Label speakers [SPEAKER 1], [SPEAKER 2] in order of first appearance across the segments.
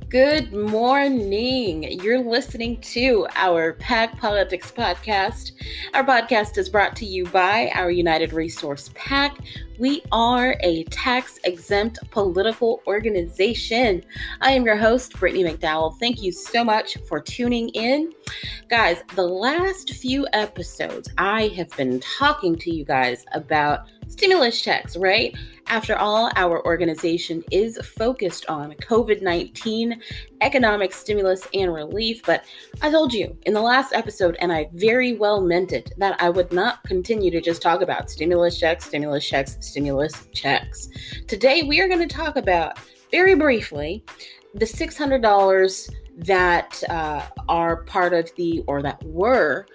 [SPEAKER 1] Good morning. You're listening to our PAC Politics podcast. Our podcast is brought to you by our United Resource PAC. We are a tax-exempt political organization. I am your host, Brittany McDowell. Thank you so much for tuning in. Guys, the last few episodes, I have been talking to you guys about stimulus checks, right? After all, our organization is focused on COVID-19 economic stimulus and relief, but I told you in the last episode, and I very well meant it, that I would not continue to just talk about stimulus checks. Today, we are going to talk about, very briefly, the $600 that are part of the, or that were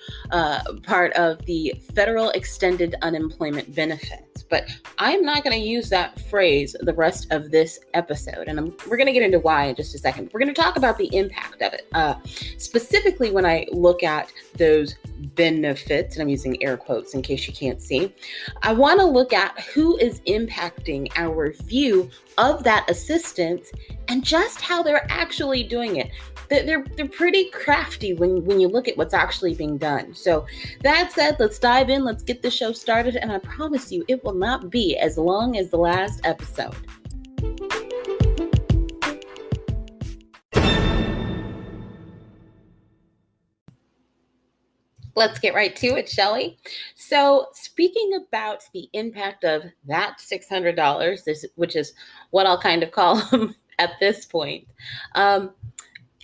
[SPEAKER 1] part of the federal extended unemployment benefits. But I'm not going to use that phrase the rest of this episode, and we're going to get into why in just a second. We're going to talk about the impact of it. Specifically, when I look at those benefits, and I'm using air quotes in case you can't see, I want to look at who is impacting our view of that assistance and just how they're actually doing it. They're pretty crafty when you look at what's actually being done. So that said, let's dive in, let's get the show started, and I promise you it will not be as long as the last episode. Let's get right to it, shall we? So speaking about the impact of that $600, which is what I'll kind of call them at this point,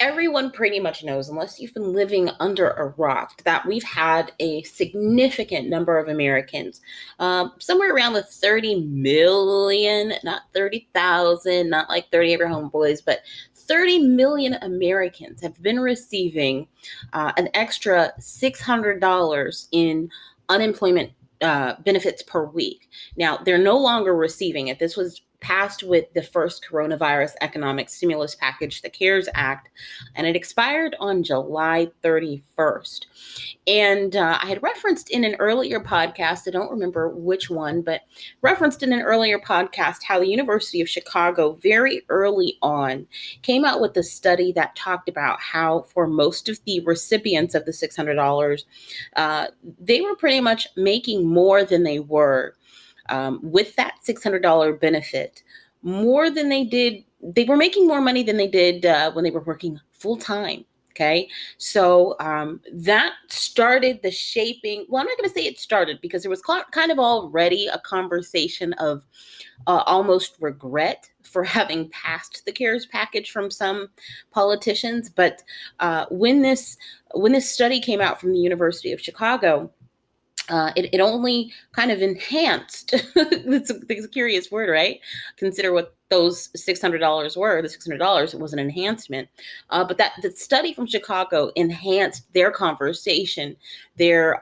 [SPEAKER 1] everyone pretty much knows, unless you've been living under a rock, that we've had a significant number of Americans, somewhere around the 30 million, not 30,000, not like 30 of your homeboys, but 30 million Americans have been receiving an extra $600 in unemployment benefits per week. Now, they're no longer receiving it. This was passed with the first coronavirus economic stimulus package, the CARES Act, and it expired on July 31st. And I had referenced in an earlier podcast, I don't remember which one, but referenced in an earlier podcast how the University of Chicago very early on came out with a study that talked about how for most of the recipients of the $600, they were pretty much making more than they were with that $600 benefit, more than they did. They were making more money than they did when they were working full time. Okay. So that started the shaping. Well, I'm not going to say it started because there was kind of already a conversation of almost regret for having passed the CARES package from some politicians. But when this study came out from the University of Chicago, it only kind of enhanced. It's a curious word, right? Consider what those $600 were. The $600 was an enhancement, but that the study from Chicago enhanced their conversation, their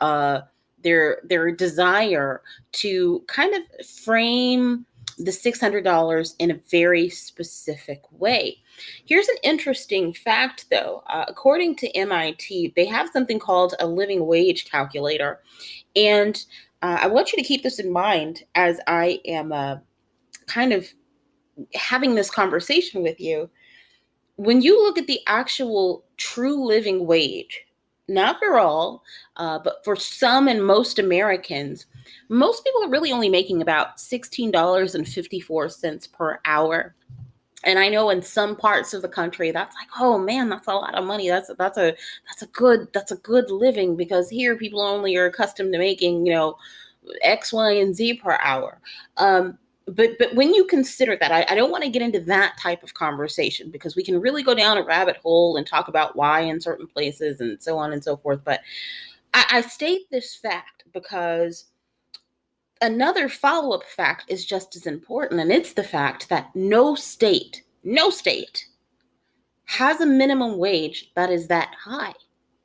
[SPEAKER 1] desire to kind of frame the $600 in a very specific way. Here's an interesting fact, though. According to MIT, they have something called a living wage calculator. And I want you to keep this in mind as I am kind of having this conversation with you. When you look at the actual true living wage, not for all, but for some and most Americans, most people are really only making about $16.54 per hour. And I know in some parts of the country, that's like, oh man, that's a lot of money. That's a good living, because here people only are accustomed to making, X, Y, and Z per hour. But when you consider that, I don't want to get into that type of conversation because we can really go down a rabbit hole and talk about why in certain places and so on and so forth. But I state this fact because another follow-up fact is just as important, and it's the fact that no state has a minimum wage that is that high,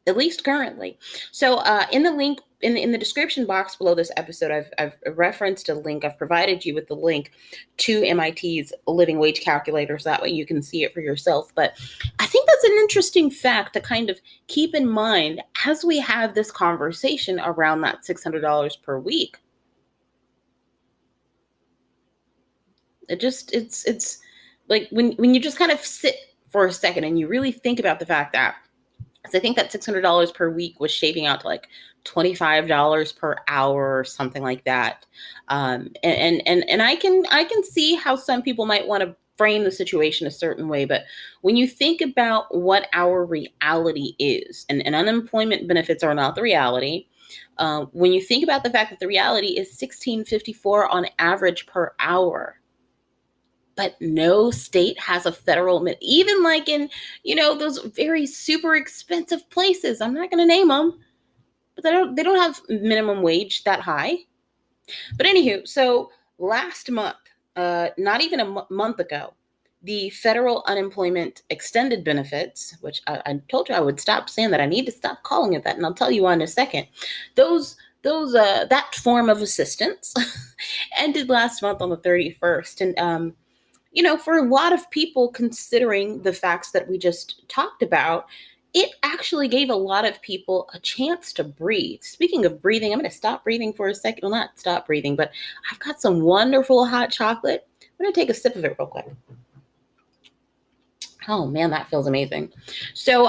[SPEAKER 1] at least currently. So in the link, in the description box below this episode, I've referenced a link. I've provided you with the link to MIT's living wage calculator, so that way you can see it for yourself. But I think that's an interesting fact to kind of keep in mind as we have this conversation around that $600 per week. It's like when you just kind of sit for a second and you really think about the fact that, because I think that $600 per week was shaving out to like $25 per hour or something like that. And I can see how some people might want to frame the situation a certain way, but when you think about what our reality is, and unemployment benefits are not the reality. When you think about the fact that the reality is $16.54 on average per hour, but no state has a federal, even like in, those very super expensive places. I'm not going to name them, but they don't have minimum wage that high. But anywho, so last month, not even a month ago, the federal unemployment extended benefits, which I told you I would stop saying that. I need to stop calling it that, and I'll tell you why in a second. That form of assistance ended last month on the 31st, and for a lot of people, considering the facts that we just talked about, it actually gave a lot of people a chance to breathe. Speaking of breathing, I'm going to stop breathing for a second. Well, not stop breathing, but I've got some wonderful hot chocolate. I'm going to take a sip of it real quick. Oh man, that feels amazing. So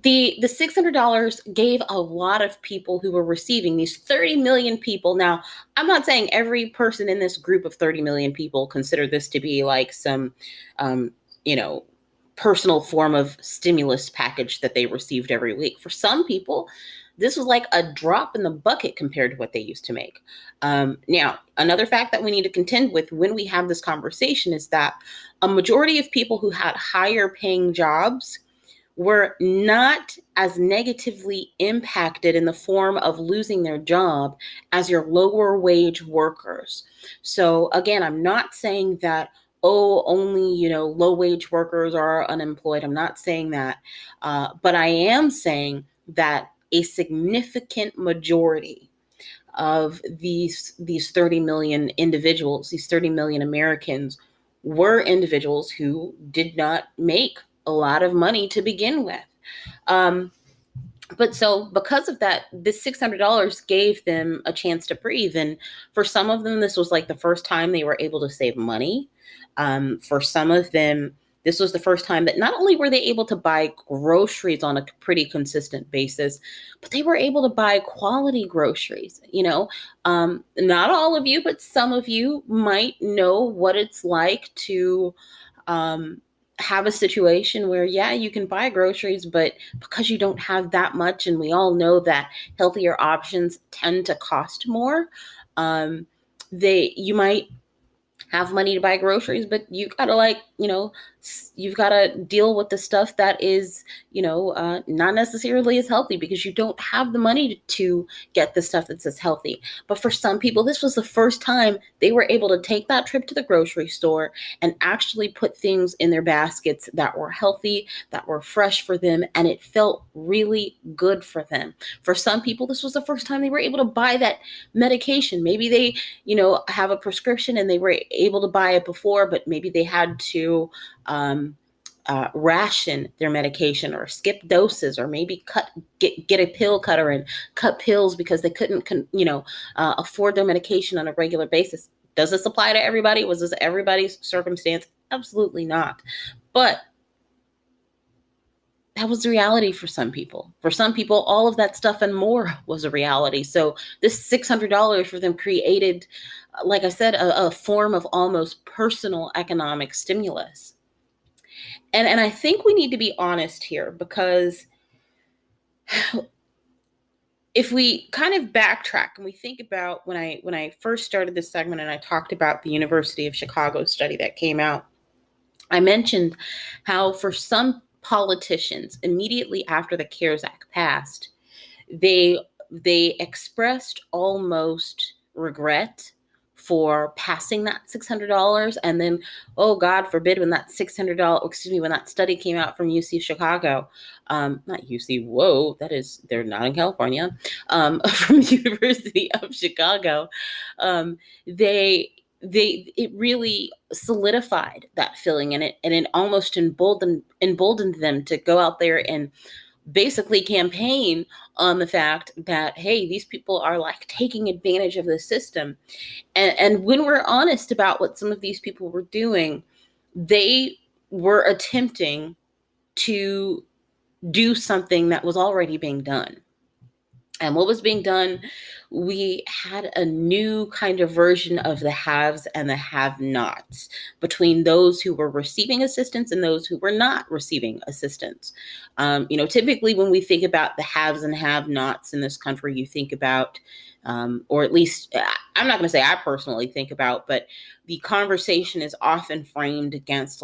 [SPEAKER 1] the $600 gave a lot of people who were receiving, these 30 million people. Now, I'm not saying every person in this group of 30 million people consider this to be like some, personal form of stimulus package that they received every week. For some people, this was like a drop in the bucket compared to what they used to make. Now, another fact that we need to contend with when we have this conversation is that a majority of people who had higher paying jobs were not as negatively impacted in the form of losing their job as your lower wage workers. So again, I'm not saying that, only, low wage workers are unemployed. I'm not saying that. But I am saying that a significant majority of these 30 million individuals, these 30 million Americans, were individuals who did not make a lot of money to begin with. But so because of that, this $600 gave them a chance to breathe. And for some of them, this was like the first time they were able to save money. For some of them, this was the first time that not only were they able to buy groceries on a pretty consistent basis, but they were able to buy quality groceries. Not all of you, but some of you might know what it's like to have a situation where, yeah, you can buy groceries, but because you don't have that much, and we all know that healthier options tend to cost more, you might have money to buy groceries, but you gotta you've got to deal with the stuff that is, not necessarily as healthy because you don't have the money to get the stuff that's as healthy. But for some people, this was the first time they were able to take that trip to the grocery store and actually put things in their baskets that were healthy, that were fresh for them, and it felt really good for them. For some people, this was the first time they were able to buy that medication. Maybe they, have a prescription and they were able to buy it before, but maybe they had to ration their medication or skip doses, or maybe get a pill cutter and cut pills because they couldn't afford their medication on a regular basis. Does this apply to everybody? Was this everybody's circumstance? Absolutely not. But that was the reality for some people. For some people, all of that stuff and more was a reality. So this $600 for them created, like I said, a form of almost personal economic stimulus. And I think we need to be honest here, because if we kind of backtrack and we think about when I first started this segment and I talked about the University of Chicago study that came out, I mentioned how for some politicians, immediately after the CARES Act passed, they expressed almost regret for passing that $600. And then, oh, God forbid, when that when that study came out from UC Chicago, not UC, whoa, they're not in California, from the University of Chicago, it really solidified that feeling, and it almost emboldened them to go out there and basically campaign on the fact that, hey, these people are like taking advantage of the system. And when we're honest about what some of these people were doing, they were attempting to do something that was already being done. And what was being done, we had a new kind of version of the haves and the have-nots between those who were receiving assistance and those who were not receiving assistance. Typically when we think about the haves and have-nots in this country, you think about, or at least I'm not going to say I personally think about, but the conversation is often framed against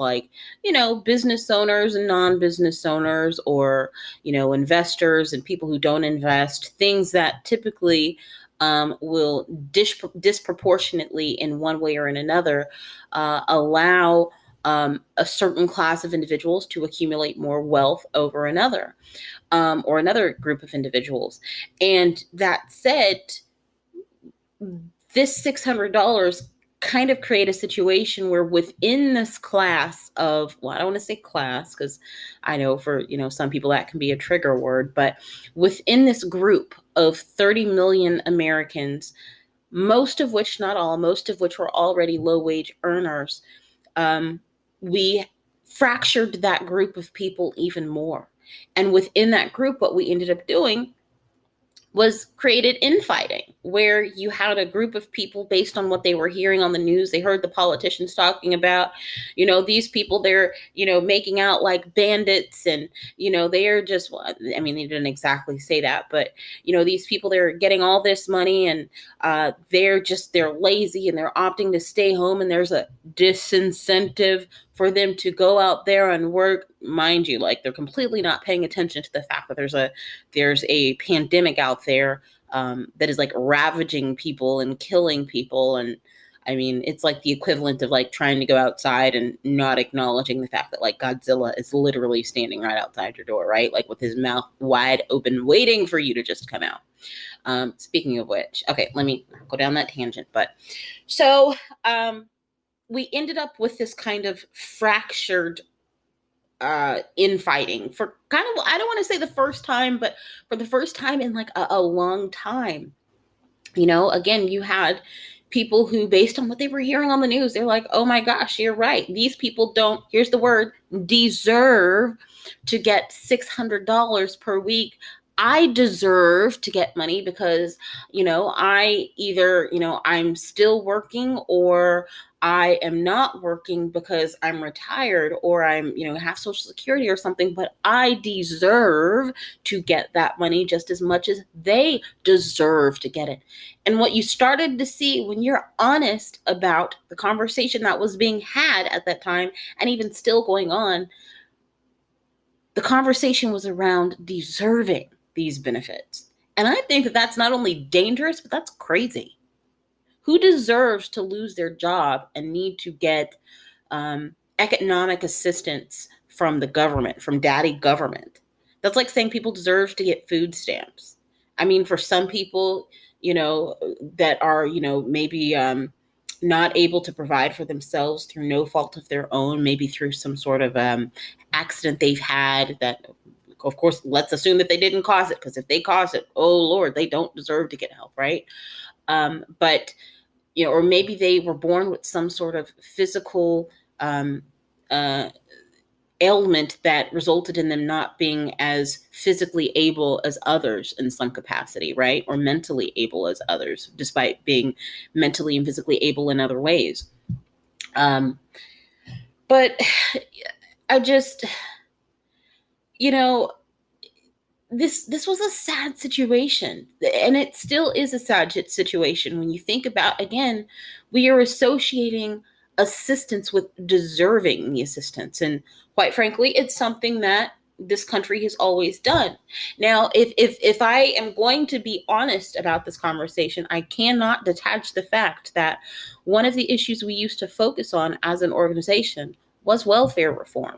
[SPEAKER 1] business owners and non-business owners, or, investors and people who don't invest, things that typically will disproportionately in one way or in another allow a certain class of individuals to accumulate more wealth over another, or another group of individuals. And that said, this $600 kind of create a situation where within this class of, well, I don't want to say class because I know for, some people that can be a trigger word, but within this group of 30 million Americans, most of which, not all, most of which were already low wage earners, we fractured that group of people even more. And within that group, what we ended up doing was created infighting, where you had a group of people based on what they were hearing on the news. They heard the politicians talking about, these people, they're, making out like bandits, and, they're just, well, I mean, they didn't exactly say that, but, these people, they're getting all this money, and they're lazy, and they're opting to stay home, and there's a disincentive for them to go out there and work. Mind you, like, they're completely not paying attention to the fact that there's a pandemic out there that is like ravaging people and killing people. And I mean, it's like the equivalent of like trying to go outside and not acknowledging the fact that like Godzilla is literally standing right outside your door, right? Like with his mouth wide open, waiting for you to just come out. Speaking of which, okay, let me go down that tangent. But so we ended up with this kind of fractured infighting for kind of, I don't want to say the first time, but for the first time in like a long time. Again, you had people who, based on what they were hearing on the news, they're like, oh my gosh, you're right. These people don't, here's the word, deserve to get $600 per week. I deserve to get money because, I either, I'm still working, or I am not working because I'm retired, or I'm, have Social Security or something, but I deserve to get that money just as much as they deserve to get it. And what you started to see when you're honest about the conversation that was being had at that time, and even still going on, the conversation was around deserving these benefits. And I think that that's not only dangerous, but that's crazy. Who deserves to lose their job and need to get economic assistance from the government, from daddy government? That's like saying people deserve to get food stamps. I mean, for some people, that are, maybe not able to provide for themselves through no fault of their own, maybe through some sort of accident they've had that, of course, let's assume that they didn't cause it, because if they caused it, oh Lord, they don't deserve to get help, right? But, or maybe they were born with some sort of physical ailment that resulted in them not being as physically able as others in some capacity, right? Or mentally able as others, despite being mentally and physically able in other ways. But I just, this was a sad situation, and it still is a sad situation when you think about, again, we are associating assistance with deserving the assistance. And quite frankly, it's something that this country has always done. Now, if I am going to be honest about this conversation, I cannot detach the fact that one of the issues we used to focus on as an organization was welfare reform.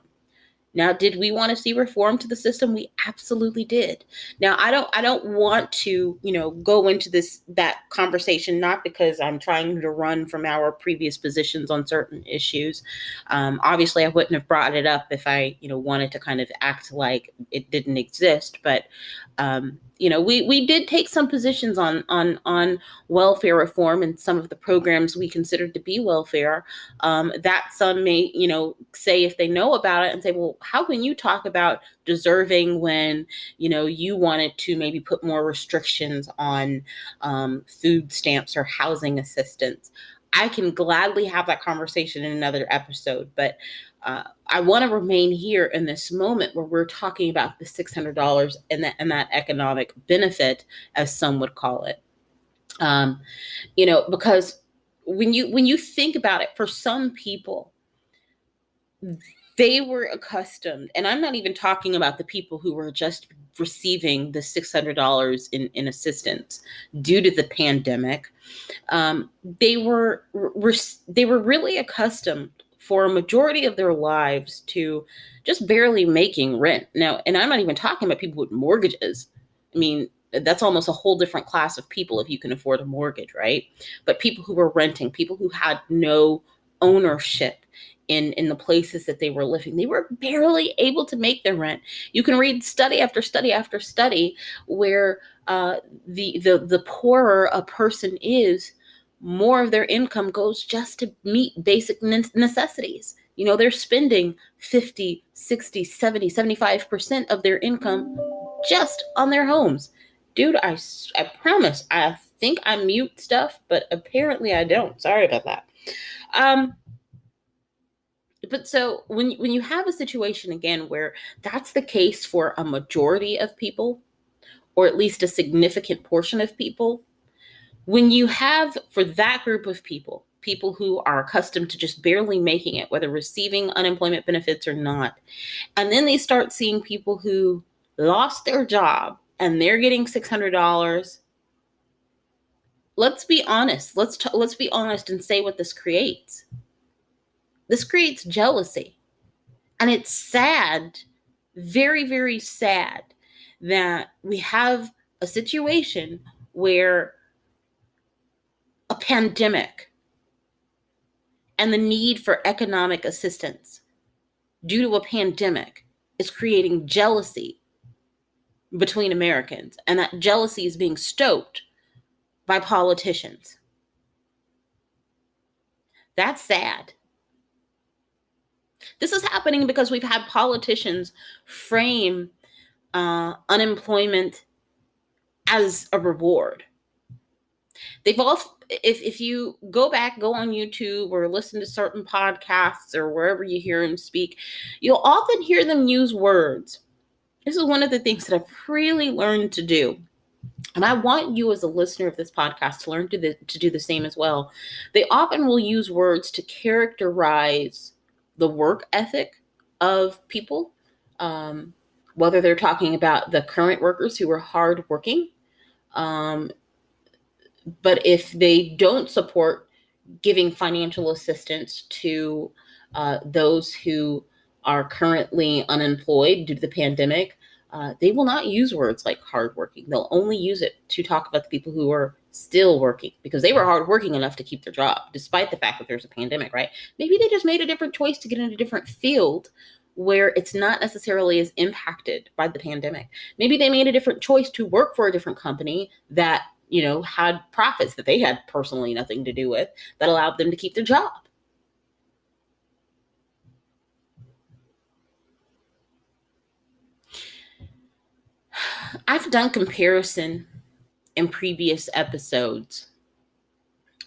[SPEAKER 1] Now, did we want to see reform to the system? We absolutely did. Now, I don't want to, go into that conversation, not because I'm trying to run from our previous positions on certain issues. Obviously, I wouldn't have brought it up if I, wanted to kind of act like it didn't exist. But we did take some positions on welfare reform and some of the programs we considered to be welfare. That some may, say if they know about it and say, well, how can you talk about deserving when, you wanted to maybe put more restrictions on food stamps or housing assistance? I can gladly have that conversation in another episode, but I want to remain here in this moment where we're talking about the $600 and that economic benefit, as some would call it. Because when you think about it, for some people, they were accustomed, and I'm not even talking about the people who were just receiving the $600 in assistance due to the pandemic. They were really accustomed for a majority of their lives to just barely making rent. Now, and I'm not even talking about people with mortgages. I mean, that's almost a whole different class of people if you can afford a mortgage, right? But people who were renting, people who had no ownership in the places that they were living, they were barely able to make their rent. You can read study after study after study where the poorer a person is, more of their income goes just to meet basic necessities. They're spending 50, 60, 70, 75% of their income just on their homes. Dude, I promise, I think I mute stuff, but apparently I don't. Sorry about that. But so when you have a situation, again, where that's the case for a majority of people, or at least a significant portion of people, when you have, for that group of people who are accustomed to just barely making it, whether receiving unemployment benefits or not, and then they start seeing people who lost their job and they're getting $600, let's be honest. Let's be honest and say what this creates. This creates jealousy. And it's sad, very, very sad, that we have a situation where a pandemic and the need for economic assistance due to a pandemic is creating jealousy between Americans. And that jealousy is being stoked by politicians. That's sad. This is happening because we've had politicians frame unemployment as a reward. They've all, if you go on YouTube or listen to certain podcasts or wherever you hear them speak, you'll often hear them use words. This is one of the things that I've really learned to do. And I want you as a listener of this podcast to learn to do the same as well. They often will use words to characterize the work ethic of people, whether they're talking about the current workers who are hardworking. But if they don't support giving financial assistance to those who are currently unemployed due to the pandemic, they will not use words like hardworking. They'll only use it to talk about the people who are still working because they were hardworking enough to keep their job, despite the fact that there's a pandemic, right? Maybe they just made a different choice to get in a different field where it's not necessarily as impacted by the pandemic. Maybe they made a different choice to work for a different company that, had profits that they had personally nothing to do with that allowed them to keep their job. I've done comparison in previous episodes.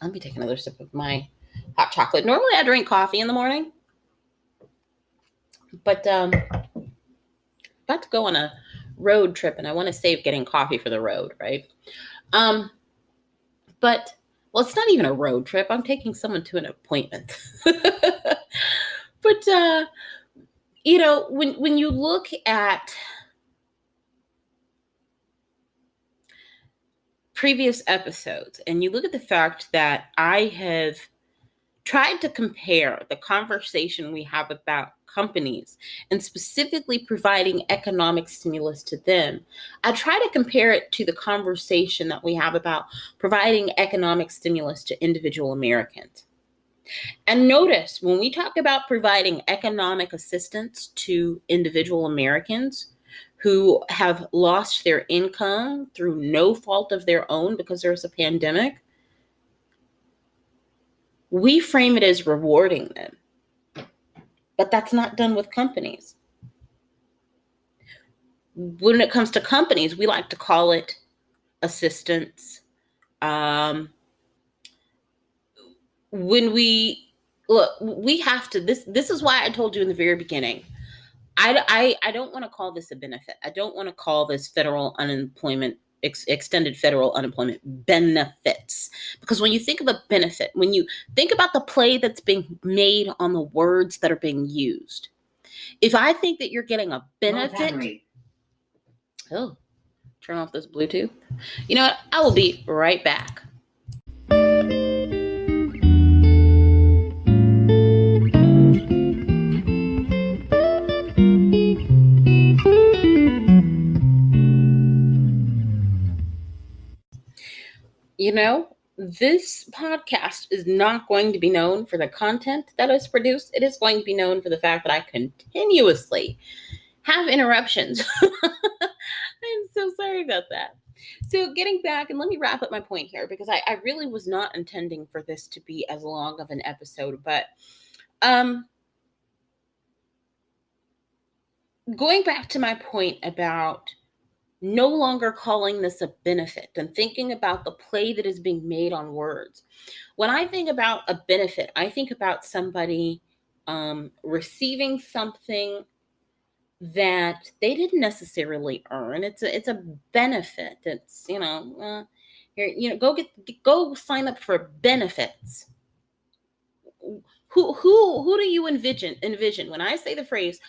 [SPEAKER 1] Let me take another sip of my hot chocolate. Normally I drink coffee in the morning, but about to go on a road trip and I want to save getting coffee for the road, right? But it's not even a road trip. I'm taking someone to an appointment. But when you look at previous episodes and you look at the fact that I have tried to compare the conversation we have about companies and specifically providing economic stimulus to them, I try to compare it to the conversation that we have about providing economic stimulus to individual Americans. And notice when we talk about providing economic assistance to individual Americans, who have lost their income through no fault of their own because there's a pandemic, we frame it as rewarding them. But that's not done with companies. When it comes to companies, we like to call it assistance. When we have to, this is why I told you in the very beginning, I don't want to call this a benefit. I don't want to call this federal unemployment, extended federal unemployment benefits. Because when you think of a benefit, when you think about the play that's being made on the words that are being used, if I think that you're getting a benefit, oh, turn off this Bluetooth. You know what? I will be right back. You know, this podcast is not going to be known for the content that is produced. It is going to be known for the fact that I continuously have interruptions. I'm so sorry about that. So getting back, and let me wrap up my point here, because I really was not intending for this to be as long of an episode, but going back to my point about no longer calling this a benefit and thinking about the play that is being made on words. When I think about a benefit, I think about somebody receiving something that they didn't necessarily earn. It's a benefit. It's go sign up for benefits. Who do you envision when I say the phrase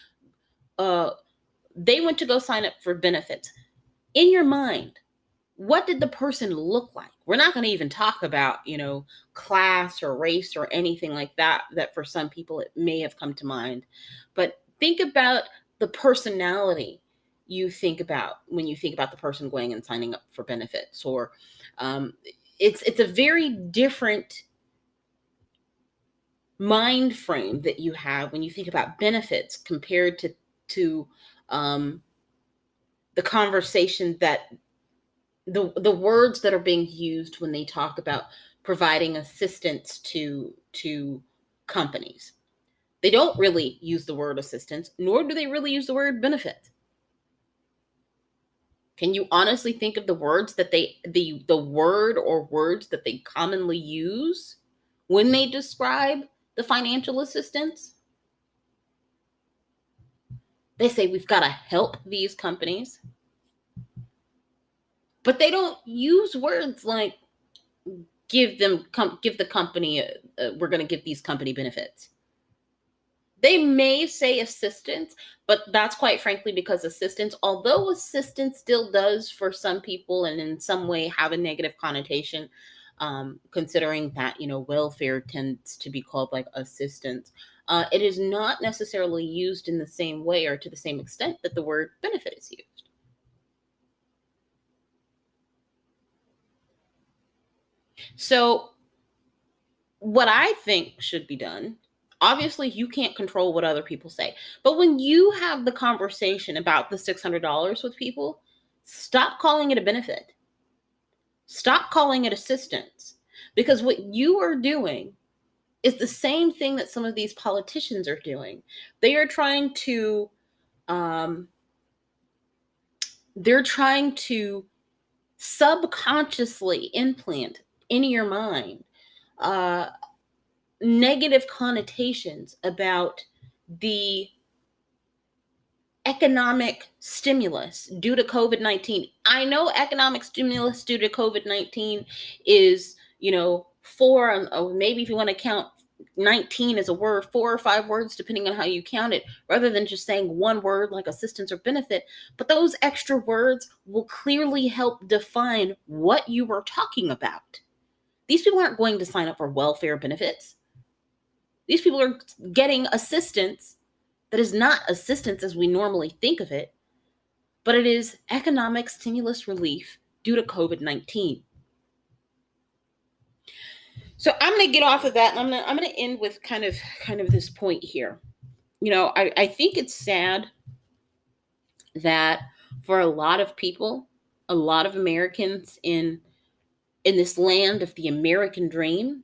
[SPEAKER 1] they went to go sign up for benefits? In your mind, what did the person look like? We're not going to even talk about, class or race or anything like that for some people it may have come to mind. But think about the personality you think about when you think about the person going and signing up for benefits. Or it's a very different mind frame that you have when you think about benefits compared to the conversation that the words that are being used when they talk about providing assistance to companies. They don't really use the word assistance, nor do they really use the word benefit. Can you honestly think of the words that the word or words that they commonly use when they describe the financial assistance? They say we've got to help these companies. But they don't use words like give the company, we're going to give these company benefits. They may say assistance, but that's quite frankly because assistance, although assistance still does for some people and in some way have a negative connotation, considering that, welfare tends to be called like assistance, it is not necessarily used in the same way or to the same extent that the word benefit is used. So what I think should be done, obviously you can't control what other people say, but when you have the conversation about the $600 with people, stop calling it a benefit. Stop calling it assistance, because what you are doing is the same thing that some of these politicians are doing. They are trying to subconsciously implant in your mind negative connotations about the economic stimulus due to COVID-19. I know economic stimulus due to COVID-19 is, or maybe if you want to count 19 as a word, 4 or 5 words, depending on how you count it, rather than just saying one word like assistance or benefit. But those extra words will clearly help define what you were talking about. These people aren't going to sign up for welfare benefits. These people are getting assistance that is not assistance as we normally think of it, but it is economic stimulus relief due to COVID-19. So I'm going to get off of that, and I'm going to end with kind of this point here. I think it's sad that for a lot of people, a lot of Americans in this land of the American dream,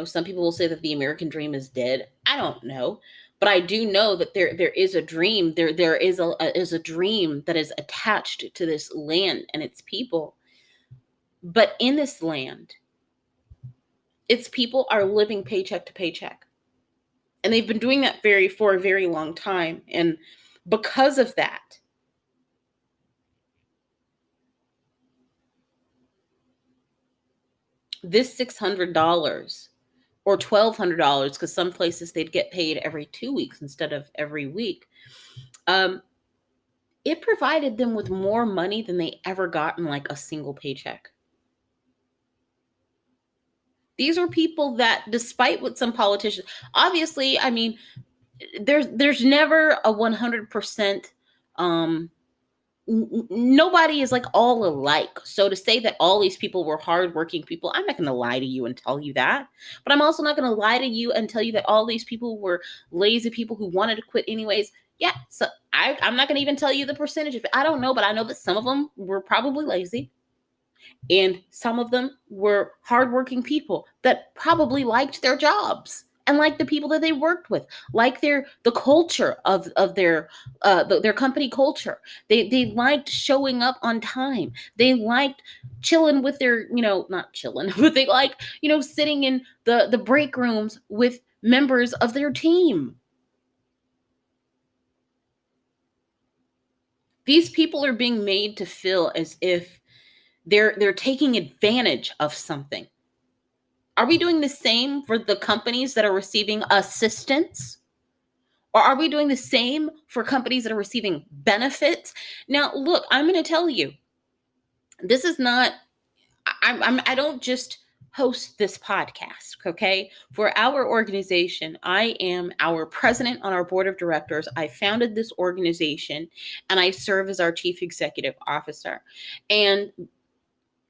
[SPEAKER 1] some people will say that the American dream is dead. I don't know, but I do know that there is a dream. There is a dream that is attached to this land and its people. But in this land, its people are living paycheck to paycheck. And they've been doing that for a very long time. And because of that, this $600 or $1,200, because some places they'd get paid every 2 weeks instead of every week, it provided them with more money than they ever got in like a single paycheck. These are people that, despite what some politicians, obviously, I mean, there's never a 100%, nobody is like all alike. So to say that all these people were hardworking people, I'm not going to lie to you and tell you that. But I'm also not going to lie to you and tell you that all these people were lazy people who wanted to quit anyways. Yeah, so I'm not going to even tell you the percentage of it. I don't know, but I know that some of them were probably lazy. And some of them were hardworking people that probably liked their jobs and liked the people that they worked with, like the culture of their company culture. They liked showing up on time. They liked chilling with their, not chilling, but they liked, sitting in the break rooms with members of their team. These people are being made to feel as if they're taking advantage of something. Are we doing the same for the companies that are receiving assistance? Or are we doing the same for companies that are receiving benefits? Now, look, I'm going to tell you, this is not, I don't just host this podcast, okay? For our organization, I am our president on our board of directors. I founded this organization and I serve as our chief executive officer. And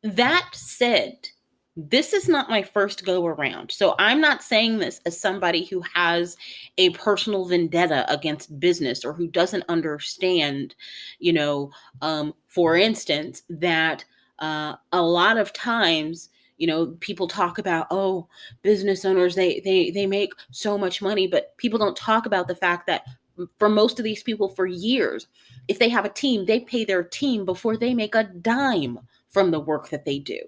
[SPEAKER 1] that said, this is not my first go around. So I'm not saying this as somebody who has a personal vendetta against business or who doesn't understand, for instance, that a lot of times, people talk about, oh, business owners, they make so much money, but people don't talk about the fact that for most of these people for years, if they have a team, they pay their team before they make a dime from the work that they do.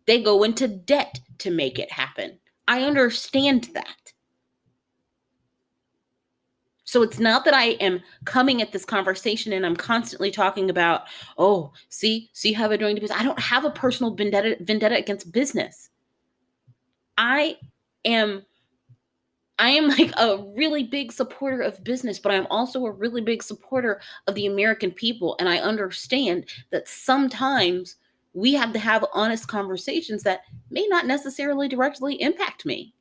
[SPEAKER 1] They go into debt to make it happen. I understand that. So it's not that I am coming at this conversation and I'm constantly talking about, oh, see how they're doing the business. I don't have a personal vendetta against business. I am like a really big supporter of business, but I'm also a really big supporter of the American people. And I understand that sometimes we have to have honest conversations that may not necessarily directly impact me.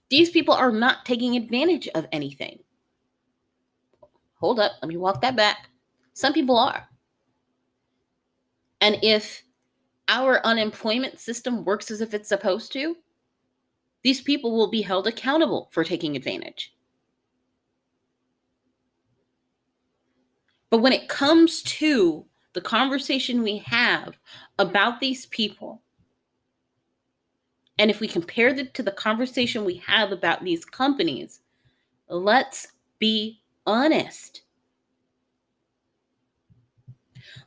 [SPEAKER 1] These people are not taking advantage of anything. Hold up, let me walk that back. Some people are. And if our unemployment system works as if it's supposed to, these people will be held accountable for taking advantage. But when it comes to the conversation we have about these people, and if we compare it to the conversation we have about these companies, let's be honest.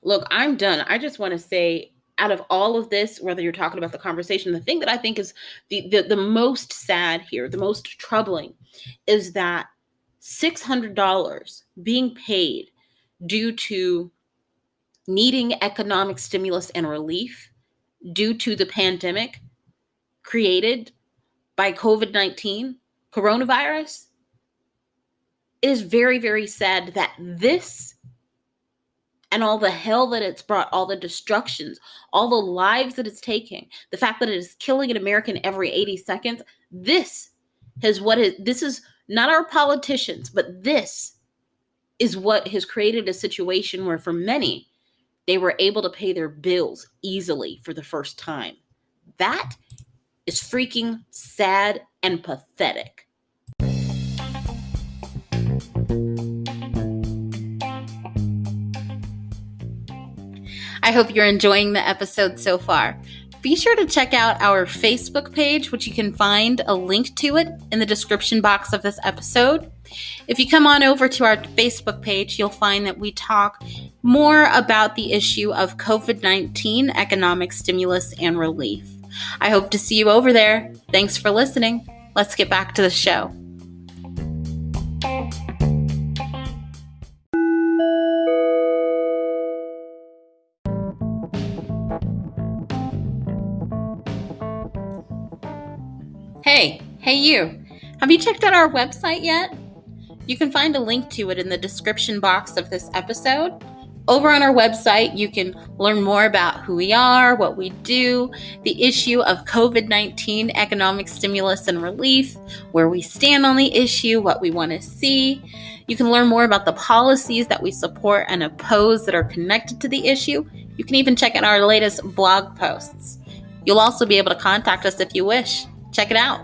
[SPEAKER 1] Look, I'm done. I just want to say, out of all of this, whether you're talking about the conversation, the thing that I think is the most sad here, the most troubling, is that $600 being paid due to needing economic stimulus and relief due to the pandemic created by COVID-19, coronavirus, is very, very sad that this and all the hell that it's brought, all the destructions, all the lives that it's taking, the fact that it is killing an American every 80 seconds, this is not our politicians, but this is what has created a situation where for many, they were able to pay their bills easily for the first time. That is freaking sad and pathetic. hope you're enjoying the episode so far. Be sure to check out our Facebook page, which you can find a link to it in the description box of this episode. If you come on over to our Facebook page, you'll find that we talk more about the issue of COVID-19 economic stimulus and relief. I hope to see you over there. Thanks for listening. Let's get back to the show. Hey you. Have you checked out our website yet? You can find a link to it in the description box of this episode. Over on our website, you can learn more about who we are, what we do, the issue of COVID-19 economic stimulus and relief, where we stand on the issue, what we want to see. You can learn more about the policies that we support and oppose that are connected to the issue. You can even check out our latest blog posts. You'll also be able to contact us if you wish. Check it out.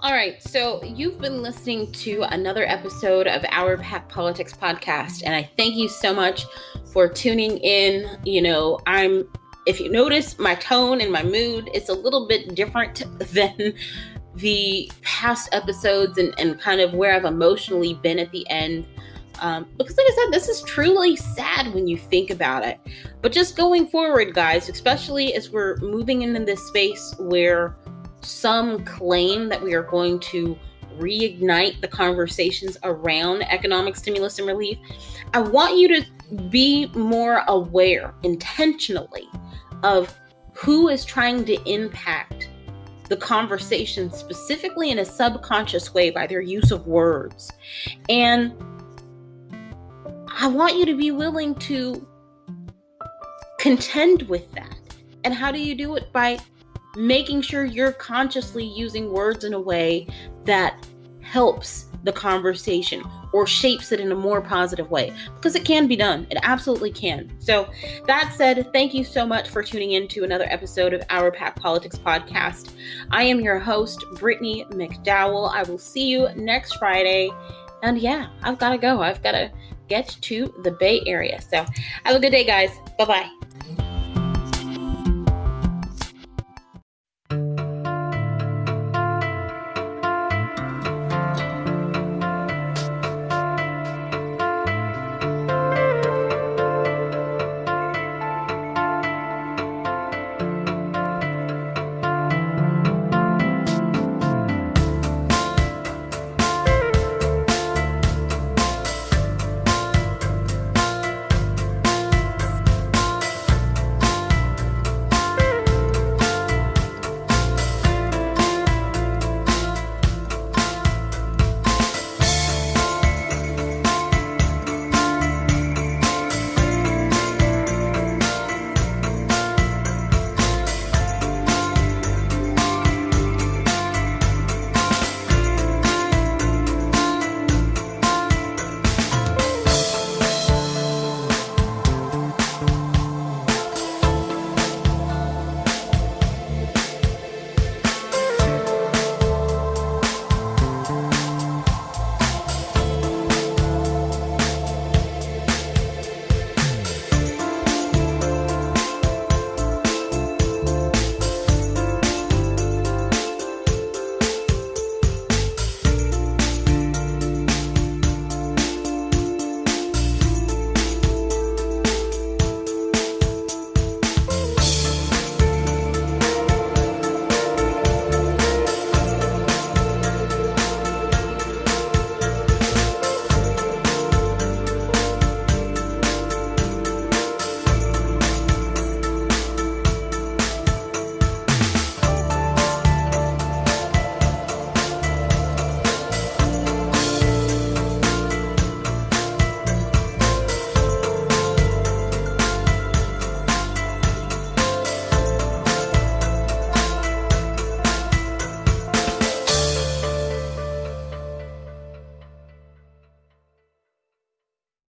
[SPEAKER 1] All right, so you've been listening to another episode of Our Pack Politics podcast, and I thank you so much for tuning in. If you notice, my tone and my mood, it's a little bit different than the past episodes and kind of where I've emotionally been at the end. Because like I said, this is truly sad when you think about it. But just going forward, guys, especially as we're moving into this space where some claim that we are going to reignite the conversations around economic stimulus and relief, I want you to be more aware intentionally of who is trying to impact the conversation, specifically in a subconscious way by their use of words. And I want you to be willing to contend with that. And how do you do it? By making sure you're consciously using words in a way that helps the conversation or shapes it in a more positive way, because it can be done. It absolutely can. So that said, thank you so much for tuning in to another episode of Our Pack Politics podcast. I am your host, Brittany McDowell. I will see you next Friday. And yeah, I've got to go. I've got to get to the Bay Area. So have a good day, guys. Bye-bye.